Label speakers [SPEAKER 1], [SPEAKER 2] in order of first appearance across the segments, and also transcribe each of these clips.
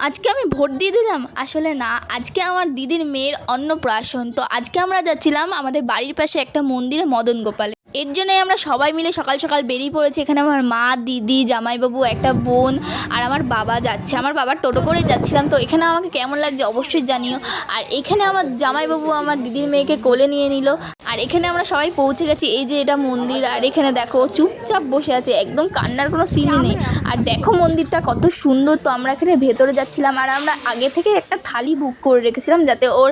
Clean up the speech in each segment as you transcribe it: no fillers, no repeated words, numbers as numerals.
[SPEAKER 1] আজকে আমি ভোট দিয়ে দিলাম, আসলে না, আজকে আমার দিদির মেয়ের অন্নপ্রাশন। তো আজকে আমরা যাচ্ছিলাম আমাদের বাড়ির পাশে একটা মন্দিরে, মদন গোপালে। এর জন্যই আমরা সবাই মিলে সকাল সকাল বেরিয়ে পড়েছি। এখানে আমার মা, দিদি, জামাইবাবু, একটা বোন আর আমার বাবা যাচ্ছে। আমার বাবার টোটো করে যাচ্ছিলাম। তো এখানে আমাকে কেমন লাগছে অবশ্যই জানিও। আর এখানে আমার জামাইবাবু আমার দিদির মেয়েকে কোলে নিয়ে নিল। আর এখানে আমরা সবাই পৌঁছে গেছি। এই যে এটা মন্দির, আর এখানে দেখো চুপচাপ বসে আছে, একদম কান্নার কোনো সিনই নেই। আর দেখো মন্দিরটা কত সুন্দর। তো আমরা এখানে ভেতরে যাচ্ছিলাম, আর আমরা আগে থেকে একটা থালি বুক করে রেখেছিলাম যাতে ওর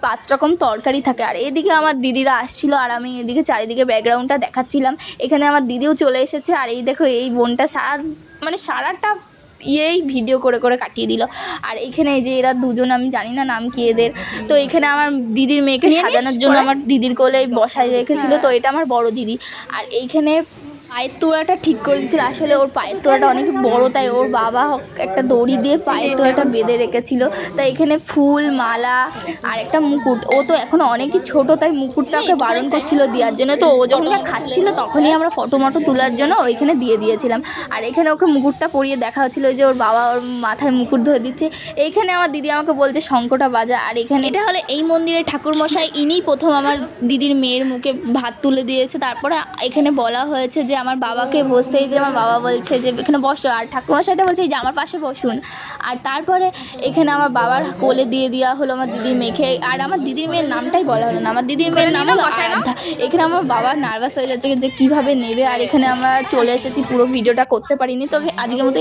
[SPEAKER 1] 5 রকম তরকারি থাকে। আর এদিকে আমার দিদিরা আসছিল, আর আমি এদিকে চারিদিকে ব্যাকগ্রাউন্ডটা দেখাচ্ছিলাম। এখানে আমার দিদিও চলে এসেছে, আর এই দেখো এই বোনটা সারাটা ভিডিও করে করে কাটিয়ে দিল। আর এখানে এই যে এরা দুজন, আমি জানি না নাম কি এদের। তো এখানে আমার দিদির মেয়েকে সাজানোর জন্য আমার দিদির কোলে বসায় রেখেছিল। তো এটা আমার বড় দিদি। আর এইখানে পায়ের তোড়াটা ঠিক করে দিচ্ছিল। আসলে ওর পায়ের তোড়াটা অনেক বড়, তাই ওর বাবা একটা দড়ি দিয়ে পায়ের তোড়াটা বেঁধে রেখেছিল। তাই এখানে ফুল, মালা আর একটা মুকুট। ও তো এখন অনেকই ছোট, তাই মুকুটটা ওকে বারণ করছিল দেওয়ার জন্য। তো ও যখন খাচ্ছিল তখনই আমরা ফটো তোলার জন্য ওইখানে দিয়ে দিয়েছিলাম। আর এখানে ওকে মুকুটটা পরিয়ে দেখা হচ্ছিলো যে ওর বাবা ওর মাথায় মুকুট ধরে দিচ্ছে। এইখানে আমার দিদি আমাকে বলছে শঙ্খটা বাজা। আর এখানে এটা হলে এই মন্দিরের ঠাকুরমশাই, ইনিই প্রথম আমার দিদির মেয়ের মুখে ভাত তুলে দিয়েছে। তারপরে এখানে বলা হয়েছে যে আমার বাবাকে বসতে, যে আমার বাবা বলছে যে এখানে বসো, আর ঠাকুরমশাইটা বলছে যে আমার পাশে বসুন। আর তারপরে এখানে আমার বাবার কোলে দিয়ে দেওয়া হলো আমার দিদির মেয়েকে। আর আমার দিদির মেয়ের নামটাই বলা হলো না, আমার দিদির মেয়ের নাম হলো আরাধ্যা। এখানে আমার বাবা নার্ভাস হয়ে যাচ্ছে যে কীভাবে নেবে। আর এখানে আমরা চলে এসেছি, পুরো ভিডিওটা করতে পারিনি। তো আজকের মতো